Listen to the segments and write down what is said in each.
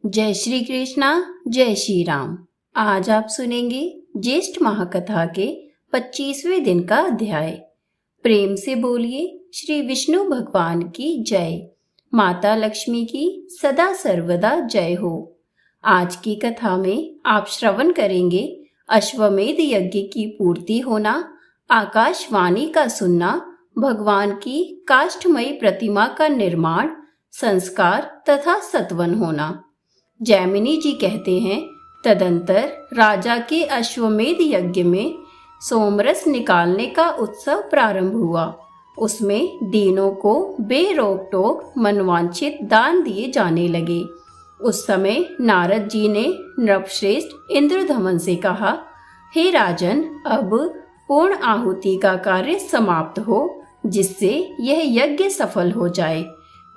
जय श्री कृष्णा, जय श्री राम। आज आप सुनेंगे ज्येष्ठ महाकथा के 25वें दिन का अध्याय। प्रेम से बोलिए श्री विष्णु भगवान की जय, माता लक्ष्मी की सदा सर्वदा जय हो। आज की कथा में आप श्रवण करेंगे अश्वमेध यज्ञ की पूर्ति होना, आकाशवाणी का सुनना, भगवान की काष्ठमयी प्रतिमा का निर्माण, संस्कार तथा सत्वन होना। जैमिनी जी कहते हैं, तदंतर राजा के अश्वमेध यज्ञ में सोमरस निकालने का उत्सव प्रारंभ हुआ। उसमें दीनों को बेरोक टोक मनवांछित दान दिए जाने लगे। उस समय नारद जी ने नृपश्रेष्ठ इंद्रधमन से कहा, हे राजन, अब पूर्ण आहुति का कार्य समाप्त हो, जिससे यह यज्ञ सफल हो जाए।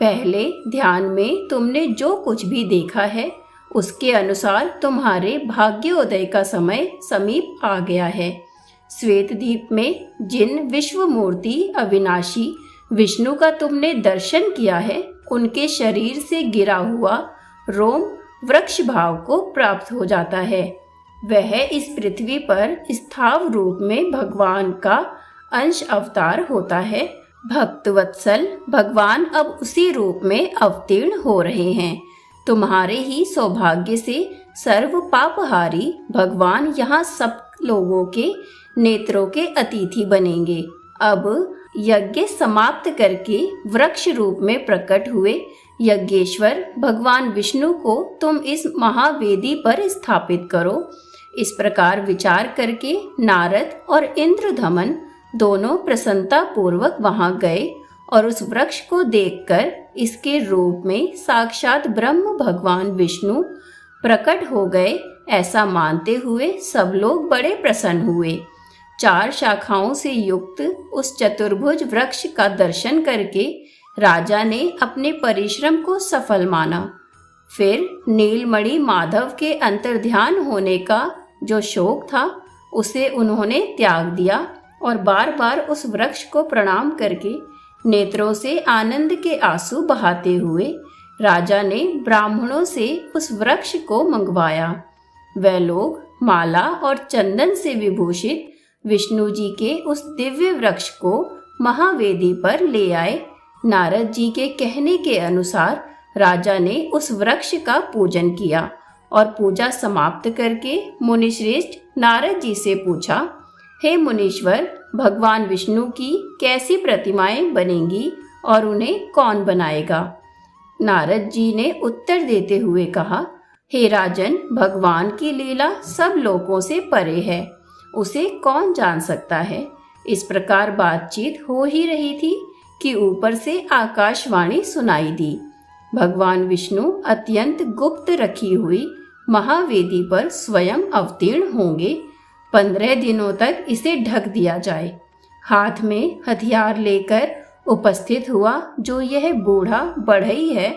पहले ध्यान में तुमने जो कुछ भी देखा है उसके अनुसार तुम्हारे भाग्योदय का समय समीप आ गया है। श्वेतद्वीप में जिन विश्व मूर्ति अविनाशी विष्णु का तुमने दर्शन किया है, उनके शरीर से गिरा हुआ रोम वृक्ष भाव को प्राप्त हो जाता है। वह इस पृथ्वी पर स्थावर रूप में भगवान का अंश अवतार होता है। भक्तवत्सल भगवान अब उसी रूप में अवतीर्ण हो रहे हैं। तुम्हारे ही सौभाग्य से सर्व पापहारी भगवान यहाँ सब लोगों के नेत्रों के अतिथि बनेंगे। अब यज्ञ समाप्त करके वृक्ष रूप में प्रकट हुए यज्ञेश्वर भगवान विष्णु को तुम इस महावेदी पर स्थापित करो। इस प्रकार विचार करके नारद और इंद्रधमन दोनों प्रसन्नता पूर्वक वहां गए और उस वृक्ष को देखकर इसके रूप में साक्षात ब्रह्म भगवान विष्णु प्रकट हो गए ऐसा मानते हुए सब लोग बड़े प्रसन्न हुए। 4 शाखाओं से युक्त उस चतुर्भुज वृक्ष का दर्शन करके राजा ने अपने परिश्रम को सफल माना। फिर नीलमणि माधव के अंतर्ध्यान होने का जो शौक था उसे उन्होंने त्याग दिया और बार बार उस वृक्ष को प्रणाम करके नेत्रों से आनंद के आंसू बहाते हुए राजा ने ब्राह्मणों से उस वृक्ष को मंगवाया। वह लोग माला और चंदन से विभूषित विष्णु जी के उस दिव्य वृक्ष को महावेदी पर ले आए। नारद जी के कहने के अनुसार राजा ने उस वृक्ष का पूजन किया और पूजा समाप्त करके मुनिश्रेष्ठ नारद जी से पूछा, हे मुनीश्वर, भगवान विष्णु की कैसी प्रतिमाएं बनेंगी और उन्हें कौन बनाएगा? नारद जी ने उत्तर देते हुए कहा, हे राजन, भगवान की लीला सब लोगों से परे है, उसे कौन जान सकता है। इस प्रकार बातचीत हो ही रही थी कि ऊपर से आकाशवाणी सुनाई दी। भगवान विष्णु अत्यंत गुप्त रखी हुई महावेदी पर स्वयं अवतीर्ण होंगे। 15 दिनों तक इसे ढक दिया जाए। हाथ में हथियार लेकर उपस्थित हुआ जो यह बूढ़ा बढ़ई है,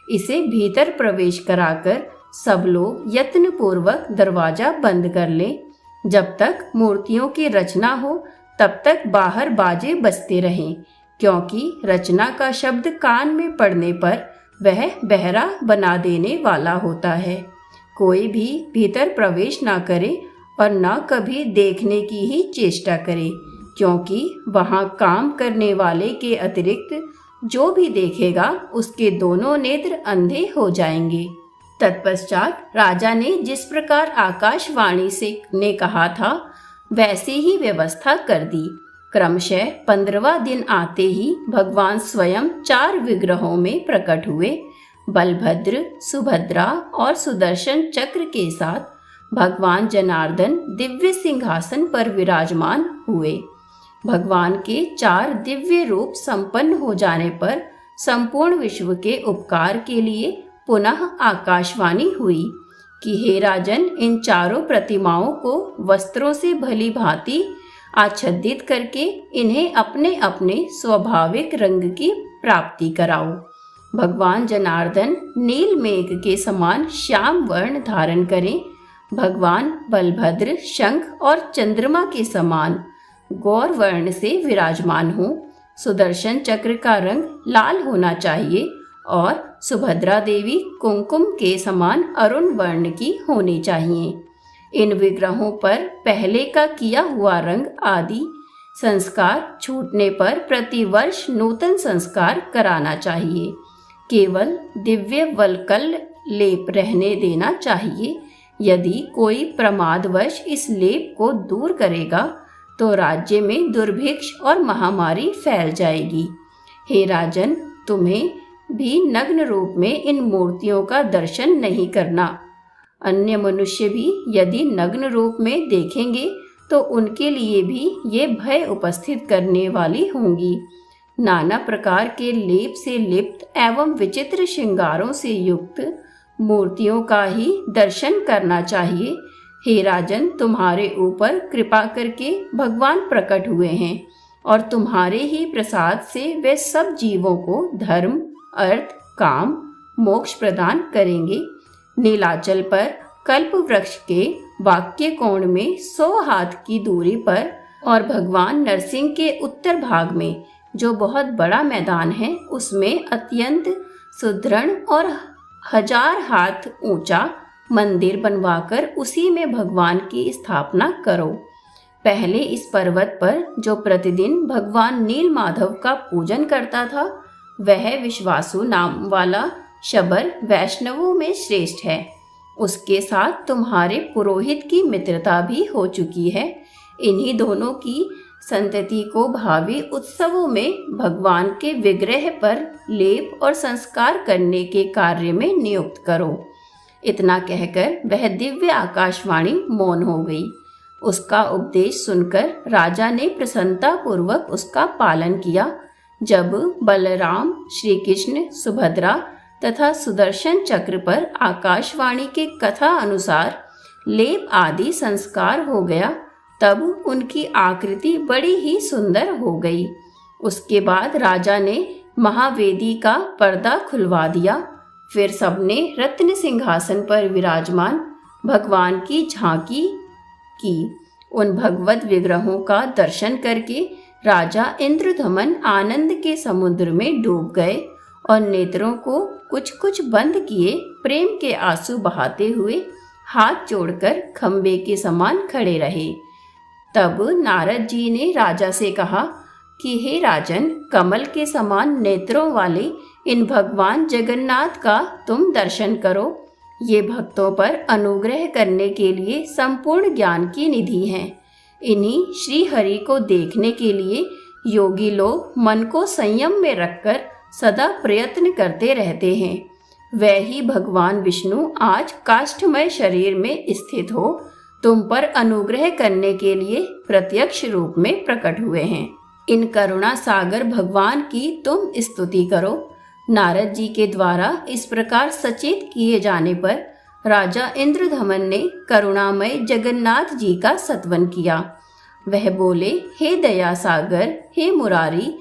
इसे भीतर प्रवेश कराकर सब लोग यत्न पूर्वक दरवाजा बंद कर लें। जब तक मूर्तियों की रचना हो तब तक बाहर बाजे बजते रहें, क्योंकि रचना का शब्द कान में पड़ने पर वह बहरा बना देने वाला होता है। कोई भी भीतर प्रवेश ना करे और न कभी देखने की ही चेष्टा करे, क्योंकि वहां काम करने वाले के अतिरिक्त जो भी देखेगा उसके दोनों नेत्र अंधे हो जाएंगे। तत्पश्चात राजा ने जिस प्रकार आकाशवाणी से ने कहा था वैसी ही व्यवस्था कर दी। क्रमशः 15वां दिन आते ही भगवान स्वयं 4 विग्रहों में प्रकट हुए। बलभद्र, सुभद्रा और सुदर्शन चक्र के साथ भगवान जनार्दन दिव्य सिंहासन पर विराजमान हुए। भगवान के 4 दिव्य रूप संपन्न हो जाने पर संपूर्ण विश्व के उपकार के लिए पुनः आकाशवाणी हुई कि हे राजन, इन चारों प्रतिमाओं को वस्त्रों से भली भांति आच्छादित करके इन्हें अपने अपने स्वाभाविक रंग की प्राप्ति कराओ। भगवान जनार्दन नील मेघ के समान श्याम वर्ण धारण करें। भगवान बलभद्र शंख और चंद्रमा के समान गौर वर्ण से विराजमान हो। सुदर्शन चक्र का रंग लाल होना चाहिए और सुभद्रा देवी कुमकुम के समान अरुण वर्ण की होनी चाहिए। इन विग्रहों पर पहले का किया हुआ रंग आदि संस्कार छूटने पर प्रतिवर्ष नूतन संस्कार कराना चाहिए। केवल दिव्य वल्कल लेप रहने देना चाहिए। यदि कोई प्रमादवश इस लेप को दूर करेगा तो राज्य में दुर्भिक्ष और महामारी फैल जाएगी। हे राजन, तुम्हें भी नग्न रूप में इन मूर्तियों का दर्शन नहीं करना। अन्य मनुष्य भी यदि नग्न रूप में देखेंगे तो उनके लिए भी ये भय उपस्थित करने वाली होंगी। नाना प्रकार के लेप से लिप्त एवं विचित्र श्रृंगारों से युक्त मूर्तियों का ही दर्शन करना चाहिए। हे राजन, तुम्हारे ऊपर कृपा करके भगवान प्रकट हुए हैं और तुम्हारे ही प्रसाद से वे सब जीवों को धर्म, अर्थ, काम, मोक्ष प्रदान करेंगे। नीलाचल पर कल्प वृक्ष के वाक्य कोण में 100 हाथ की दूरी पर और भगवान नरसिंह के उत्तर भाग में जो बहुत बड़ा मैदान है, उसमें अत्यंत सुदृढ़ और 1000 हाथ ऊंचा मंदिर बनवाकर उसी में भगवान की स्थापना करो। पहले इस पर्वत पर जो प्रतिदिन भगवान नीलमाधव का पूजन करता था, वह विश्वासु नाम वाला शबर वैष्णवों में श्रेष्ठ है। उसके साथ तुम्हारे पुरोहित की मित्रता भी हो चुकी है। इन्हीं दोनों की संतति को भावी उत्सवों में भगवान के विग्रह पर लेप और संस्कार करने के कार्य में नियुक्त करो। इतना कहकर वह दिव्य आकाशवाणी मौन हो गई। उसका उपदेश सुनकर राजा ने प्रसन्नता पूर्वक उसका पालन किया। जब बलराम, श्री कृष्ण, सुभद्रा तथा सुदर्शन चक्र पर आकाशवाणी के कथा अनुसार लेप आदि संस्कार हो गया, तब उनकी आकृति बड़ी ही सुंदर हो गई। उसके बाद राजा ने महावेदी का पर्दा खुलवा दिया। फिर सबने रत्न सिंहासन पर विराजमान भगवान की झांकी की। उन भगवत विग्रहों का दर्शन करके राजा इंद्रधमन आनंद के समुद्र में डूब गए और नेत्रों को कुछ कुछ बंद किए प्रेम के आंसू बहाते हुए हाथ जोड़कर खंबे के समान खड़े रहे। तब नारद जी ने राजा से कहा कि हे राजन, कमल के समान नेत्रों वाले इन भगवान जगन्नाथ का तुम दर्शन करो। ये भक्तों पर अनुग्रह करने के लिए संपूर्ण ज्ञान की निधि हैं। इन्हीं श्री हरि को देखने के लिए योगी लोग मन को संयम में रखकर सदा प्रयत्न करते रहते हैं। वह ही भगवान विष्णु आज काष्ठमय शरीर में स्थित हो तुम पर अनुग्रह करने के लिए प्रत्यक्ष रूप में प्रकट हुए हैं। इन करुणा सागर भगवान की तुम स्तुति करो। नारद जी के द्वारा इस प्रकार सचेत किए जाने पर राजा इंद्रधमन ने करुणामय जगन्नाथ जी का सत्वन किया। वह बोले, हे दया सागर, हे मुरारी,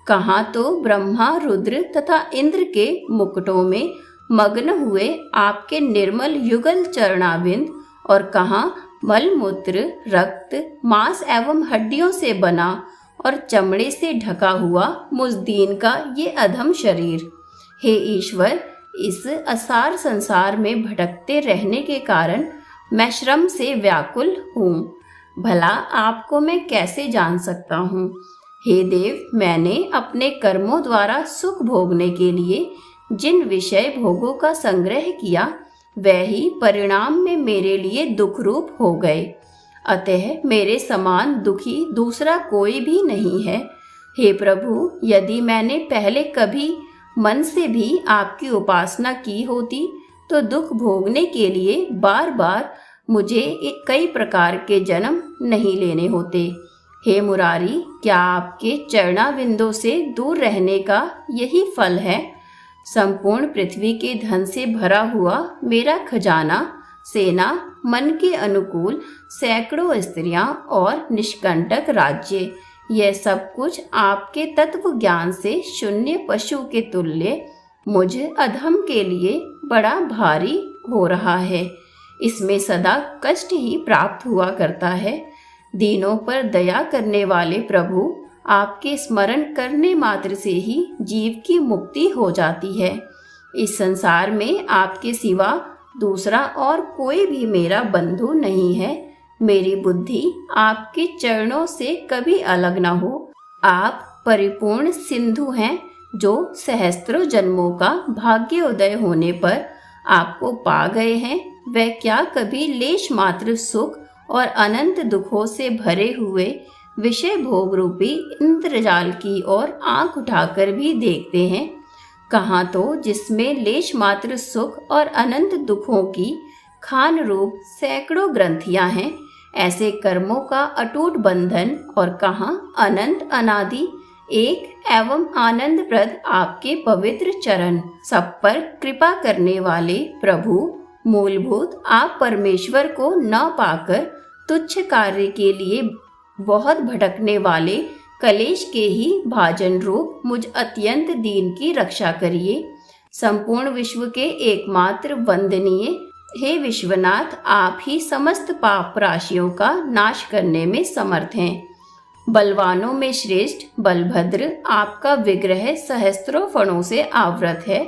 कहाँ तो ब्रह्मा, रुद्र तथा इंद्र के मुकुटों में मग्न हुए आपके निर्मल युगल चरणाविंद और कहाँ मलमूत्र, रक्त, मांस एवं हड्डियों से बना और चमड़े से ढका हुआ मुजदीन का ये अधम शरीर। हे ईश्वर, इस असार संसार में भटकते रहने के कारण मैं श्रम से व्याकुल हूँ। भला आपको मैं कैसे जान सकता हूँ? हे देव, मैंने अपने कर्मों द्वारा सुख भोगने के लिए जिन विषय भोगों का संग्रह किया, वह ही परिणाम में मेरे लिए दुख रूप हो गए। अतः मेरे समान दुखी दूसरा कोई भी नहीं है। हे प्रभु, यदि मैंने पहले कभी मन से भी आपकी उपासना की होती तो दुख भोगने के लिए बार बार मुझे कई प्रकार के जन्म नहीं लेने होते। हे मुरारी, क्या आपके चरणाविंदों से दूर रहने का यही फल है? संपूर्ण पृथ्वी के धन से भरा हुआ मेरा खजाना, सेना, मन के अनुकूल सैकड़ों स्त्रियां और निष्कंटक राज्य, यह सब कुछ आपके तत्व ज्ञान से शून्य पशु के तुल्य मुझ अधम के लिए बड़ा भारी हो रहा है। इसमें सदा कष्ट ही प्राप्त हुआ करता है। दीनों पर दया करने वाले प्रभु, आपके स्मरण करने मात्र से ही जीव की मुक्ति हो जाती है। इस संसार में आपके सिवा दूसरा और कोई भी मेरा बंधु नहीं है। मेरी बुद्धि आपके चरणों से कभी अलग न हो। आप परिपूर्ण सिंधु हैं जो सहस्त्रों जन्मों का भाग्योदय होने पर आपको पा गए हैं। वह क्या कभी लेश मात्र सुख और अनंत दुखों से भरे हुए विषय भोग रूपी इंद्रजाल की ओर आंख उठाकर भी देखते हैं? कहाँ तो जिसमें लेश मात्र सुख और अनंत दुखों की खान रूप सैकड़ों ग्रंथियां हैं, ऐसे कर्मों का अटूट बंधन, और कहाँ अनंत अनादि एक एवं आनंदप्रद आपके पवित्र चरण। सब पर कृपा करने वाले प्रभु, मूलभूत आप परमेश्वर को न पाकर तुच्छ कार्य के लिए बहुत भटकने वाले कलेश के ही भाजन रूप मुझ अत्यंत दीन की रक्षा करिए। संपूर्ण विश्व के एकमात्र वंदनीय हे विश्वनाथ, आप ही समस्त पाप राशियों का नाश करने में समर्थ हैं। बलवानों में श्रेष्ठ बलभद्र, आपका विग्रह सहस्त्रों फणों से आवृत है।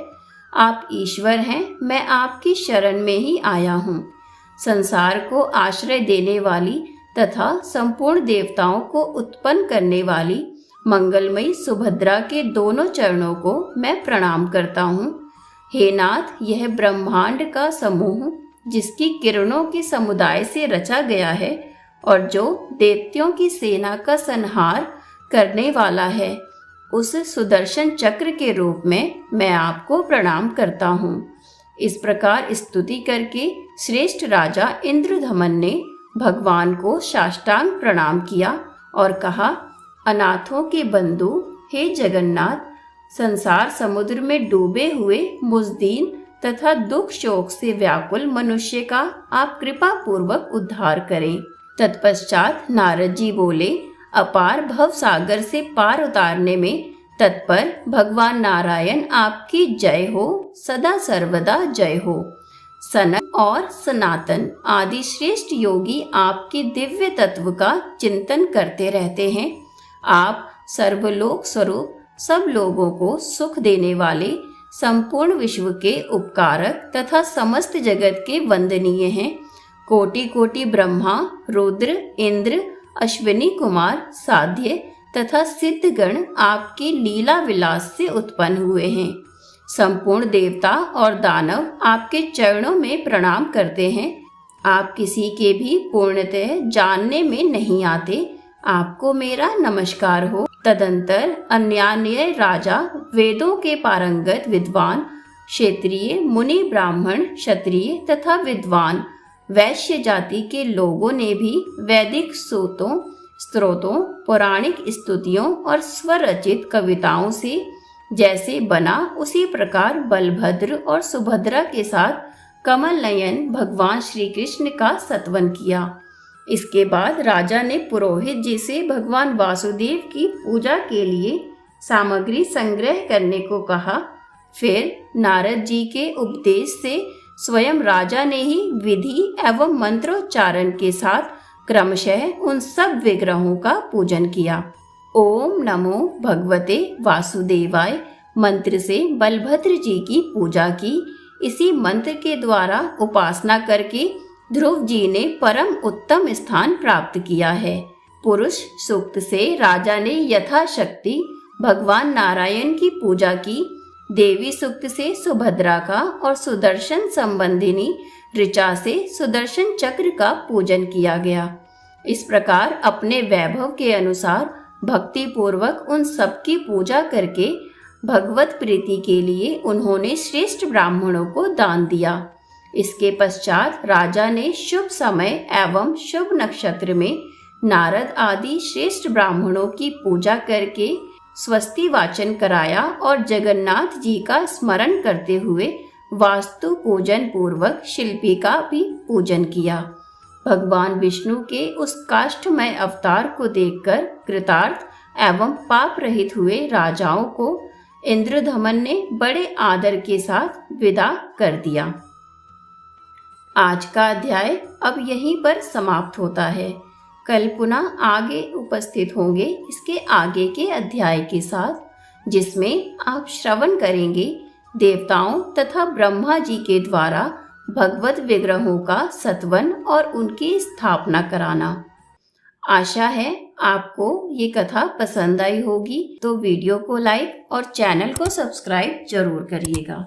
आप ईश्वर हैं, मैं आपकी शरण में ही आया हूँ। संसार को आश्रय देने वाली तथा संपूर्ण देवताओं को उत्पन्न करने वाली मंगलमयी सुभद्रा के दोनों चरणों को मैं प्रणाम करता हूँ। हे नाथ, यह ब्रह्मांड का समूह जिसकी किरणों के समुदाय से रचा गया है और जो देवतियों की सेना का संहार करने वाला है, उस सुदर्शन चक्र के रूप में मैं आपको प्रणाम करता हूँ। इस प्रकार स्तुति करके श्रेष्ठ राजा इंद्रधमन ने भगवान को साष्टांग प्रणाम किया और कहा, अनाथों के बंधु, हे जगन्नाथ, संसार समुद्र में डूबे हुए मुजदीन तथा दुख शोक से व्याकुल मनुष्य का आप कृपा पूर्वक उद्धार करें। तत्पश्चात नारद जी बोले, अपार भव सागर से पार उतारने में तत्पर भगवान नारायण आपकी जय हो, सदा सर्वदा जय हो। सनत और सनातन आदि श्रेष्ठ योगी आपके दिव्य तत्व का चिंतन करते रहते हैं। आप सर्वलोक स्वरूप, सब लोगों को सुख देने वाले, संपूर्ण विश्व के उपकारक तथा समस्त जगत के वंदनीय हैं। कोटि कोटि ब्रह्मा, रुद्र, इंद्र, अश्विनी कुमार, साध्य तथा सिद्धगण आपके लीला विलास से उत्पन्न हुए हैं। संपूर्ण देवता और दानव आपके चरणों में प्रणाम करते हैं। आप किसी के भी पूर्णतः जानने में नहीं आते। आपको मेरा नमस्कार हो। तदंतर अन्यान्य राजा, वेदों के पारंगत विद्वान, क्षेत्रीय, मुनि, ब्राह्मण, क्षत्रिय तथा विद्वान वैश्य जाति के लोगों ने भी वैदिक सूतों, स्त्रोतों, पौराणिक स्तुतियों और स्वरचित कविताओं से जैसे बना उसी प्रकार बलभद्र और सुभद्रा के साथ कमल नयन भगवान श्री कृष्ण का सत्वन किया। इसके बाद राजा ने पुरोहित जी से भगवान वासुदेव की पूजा के लिए सामग्री संग्रह करने को कहा। फिर नारद जी के उपदेश से स्वयं राजा ने ही विधि एवं मंत्रोच्चारण के साथ क्रमशः उन सब विग्रहों का पूजन किया। ओम नमो भगवते वासुदेवाय मंत्र से बलभद्र जी की पूजा की। इसी मंत्र के द्वारा उपासना करके ध्रुव जी ने परम उत्तम स्थान प्राप्त किया है। पुरुष सूक्त से राजा ने यथाशक्ति भगवान नारायण की पूजा की। देवी सूक्त से सुभद्रा का और सुदर्शन संबंधिनी ऋचा से सुदर्शन चक्र का पूजन किया गया। इस प्रकार अपने वैभव के अनुसार भक्ति पूर्वक उन सबकी पूजा करके भगवत प्रीति के लिए उन्होंने श्रेष्ठ ब्राह्मणों को दान दिया। इसके पश्चात राजा ने शुभ समय एवं शुभ नक्षत्र में नारद आदि श्रेष्ठ ब्राह्मणों की पूजा करके स्वस्ति वाचन कराया और जगन्नाथ जी का स्मरण करते हुए वास्तु पूजन पूर्वक शिल्पी का भी पूजन किया। भगवान विष्णु के उस काष्ठमय अवतार को देखकर कृतार्थ एवं पाप रहित हुए राजाओं को इंद्रधमन ने बड़े आदर के साथ विदा कर दिया। आज का अध्याय अब यहीं पर समाप्त होता है। कल पुनः आगे उपस्थित होंगे इसके आगे के अध्याय के साथ, जिसमें आप श्रवण करेंगे देवताओं तथा ब्रह्मा जी के द्वारा भगवत विग्रहों का सत्वन और उनकी स्थापना कराना। आशा है आपको ये कथा पसंद आई होगी, तो वीडियो को लाइक और चैनल को सब्सक्राइब जरूर करिएगा।